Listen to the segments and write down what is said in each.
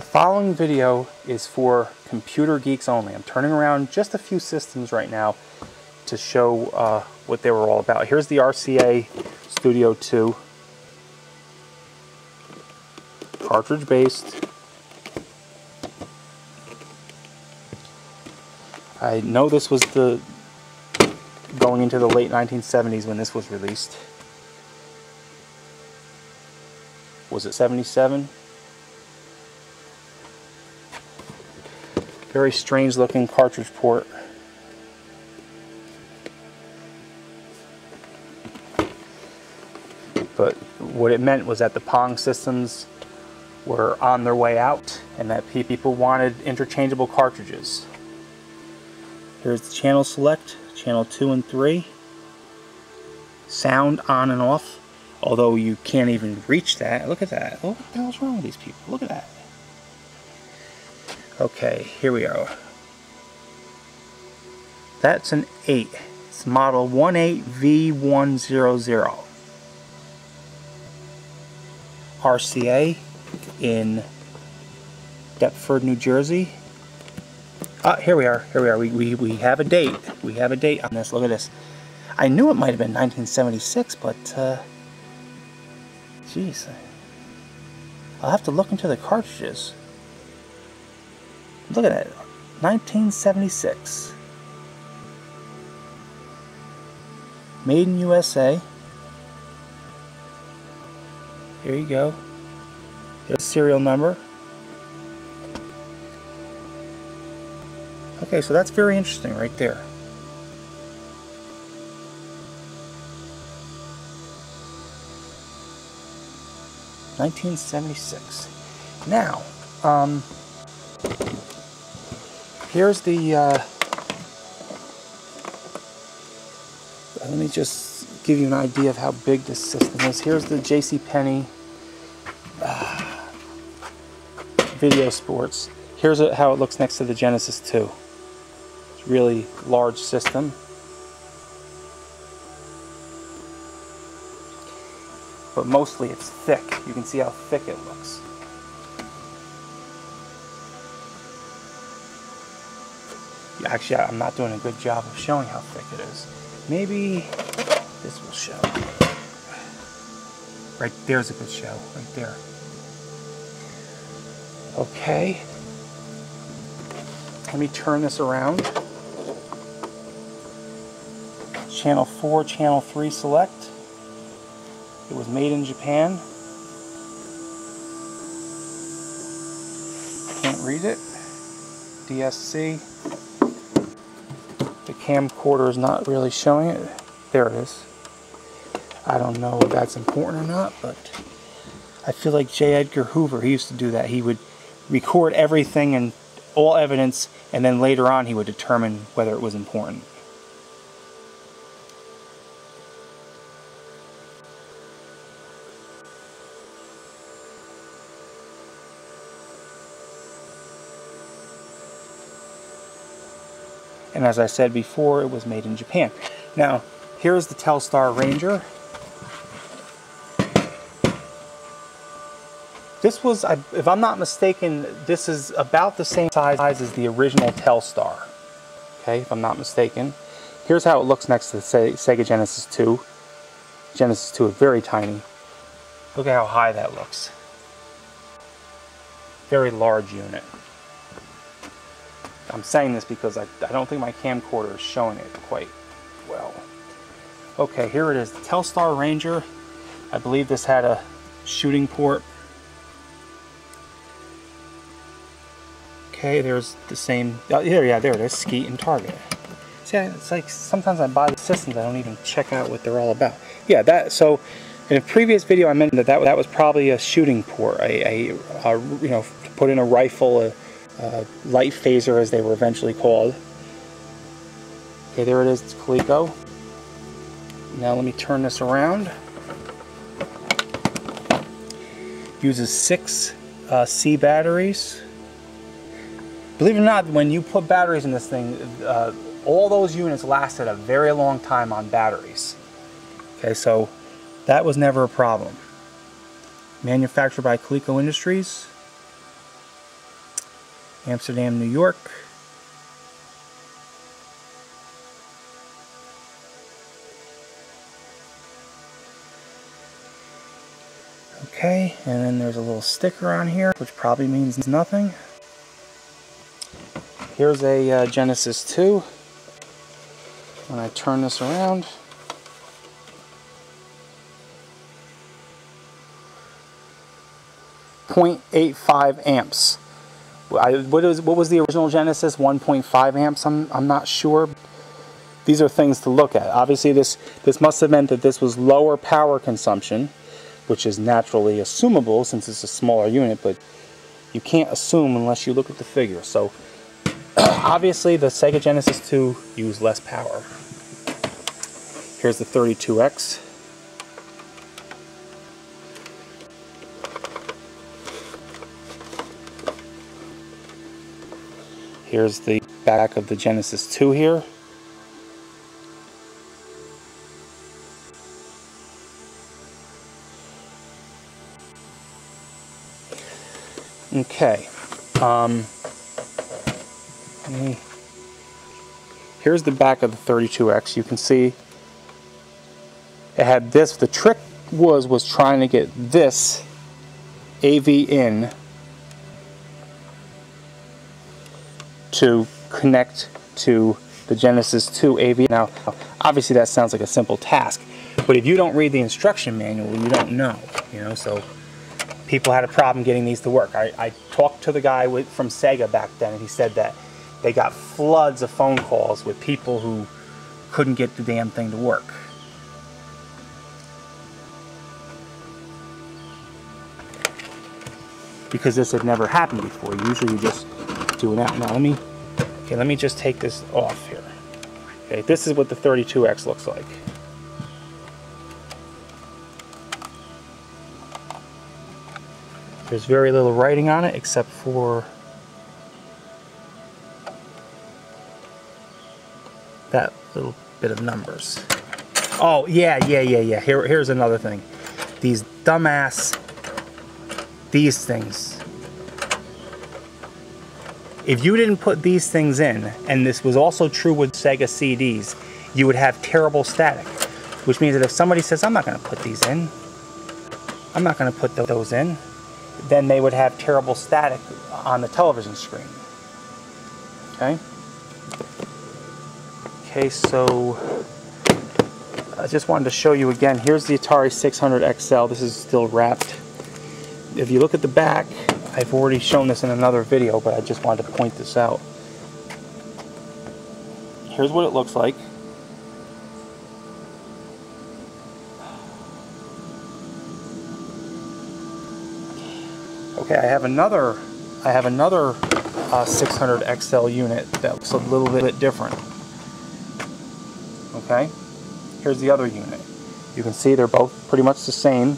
following video is for computer geeks only. I'm turning around just a few systems right now to show what they were all about. Here's the RCA Studio II, cartridge based. I know this was going into the late 1970s when this was released. Was it 77? Very strange looking cartridge port. But what it meant was that the Pong systems were on their way out and that people wanted interchangeable cartridges. Here's the channel select, channel 2 and 3. Sound on and off, although you can't even reach that. Look at that. Oh, what the hell's wrong with these people? Look at that. Okay, here we are. That's an 8. It's model 18V100. RCA in Deptford, New Jersey. Here we are. Here we are. We have a date. We have a date on this. Look at this. I knew it might have been 1976, but geez, I'll have to look into the cartridges. Look at that, 1976. Made in USA. Here you go. Here's the serial number. Okay, so that's very interesting right there. (1976). Now, here's the. Let me just give you an idea of how big this system is. Here's the JCPenney Video Sports. Here's how it looks next to the Genesis 2. It's a really large system. But mostly it's thick. You can see how thick it looks. Actually, I'm not doing a good job of showing how thick it is. Maybe this will show. Right there's a good show, right there. Okay. Let me turn this around. Channel 4, channel 3 select. It was made in Japan. Can't read it. DSC. The camcorder is not really showing it. There it is. I don't know if that's important or not, but I feel like J. Edgar Hoover, he used to do that. He would record everything and all evidence, and then later on he would determine whether it was important. And as I said before, it was made in Japan. Now, here's the Telstar Ranger. This was, if I'm not mistaken, this is about the same size as the original Telstar. Okay, if I'm not mistaken. Here's how it looks next to the Sega Genesis 2. Genesis 2 is very tiny. Look at how high that looks. Very large unit. I'm saying this because I don't think my camcorder is showing it quite well. Okay, here it is, the Telstar Ranger. I believe this had a shooting port. Okay, there's the same, there it is, Skeet and Target. See, it's like sometimes I buy the systems, I don't even check out what they're all about. Yeah, so in a previous video I mentioned that was probably a shooting port, you know, to put in a rifle, light phaser as they were eventually called. Okay, there it is, it's Coleco. Now let me turn this around. Uses 6 C batteries. Believe it or not, when you put batteries in this thing, all those units lasted a very long time on batteries. Okay, so that was never a problem. Manufactured by Coleco Industries. Amsterdam, New York. Okay, and then there's a little sticker on here, which probably means nothing. Here's a Genesis 2. When I turn this around, .85 amps. What was the original Genesis? 1.5 amps? I'm not sure. These are things to look at. Obviously, this must have meant that this was lower power consumption, which is naturally assumable since it's a smaller unit, but you can't assume unless you look at the figure. So obviously the Sega Genesis 2 used less power. Here's the 32X. Here's the back of the Genesis 2 here. Okay, here's the back of the 32X. You can see it had this. The trick was trying to get this AV in to connect to the Genesis 2 AV. Now, obviously that sounds like a simple task, but if you don't read the instruction manual, you don't know, so people had a problem getting these to work. I talked to the guy from Sega back then, and he said that they got floods of phone calls with people who couldn't get the damn thing to work. Because this had never happened before. Usually you just do it out. Now let me just take this off here. Okay, this is what the 32X looks like. There's very little writing on it except for that little bit of numbers. Oh, yeah. Here's another thing. These things. If you didn't put these things in, and this was also true with Sega CDs, you would have terrible static. Which means that if somebody says, I'm not going to put these in, I'm not going to put those in, then they would have terrible static on the television screen. Okay? Okay, so I just wanted to show you again. Here's the Atari 600 XL. This is still wrapped. If you look at the back, I've already shown this in another video, but I just wanted to point this out. Here's what it looks like. Okay, I have another 600 XL unit that looks a little bit different. Okay, here's the other unit. You can see they're both pretty much the same,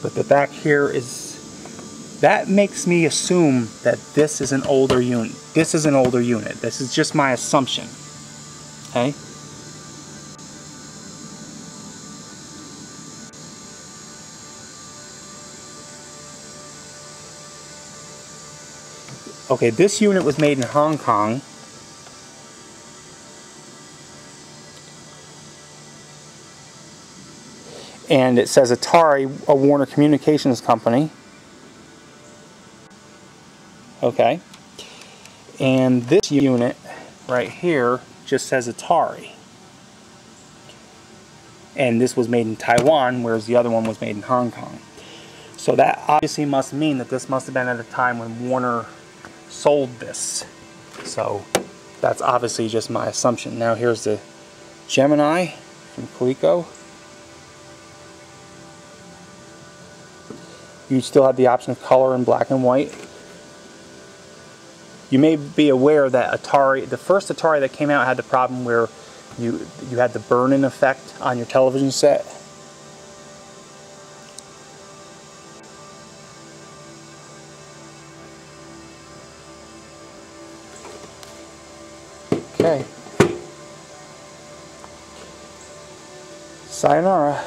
but the back here that makes me assume that this is an older unit. This is an older unit. This is just my assumption. Okay. Okay, this unit was made in Hong Kong. And it says Atari, a Warner Communications company. Okay. And this unit right here just says Atari. And this was made in Taiwan, whereas the other one was made in Hong Kong. So that obviously must mean that this must have been at a time when Warner sold this. So that's obviously just my assumption. Now here's the Gemini from Coleco. You still have the option of color and black and white. You may be aware that Atari, the first Atari that came out, had the problem where you had the burn-in effect on your television set. Okay. Sayonara.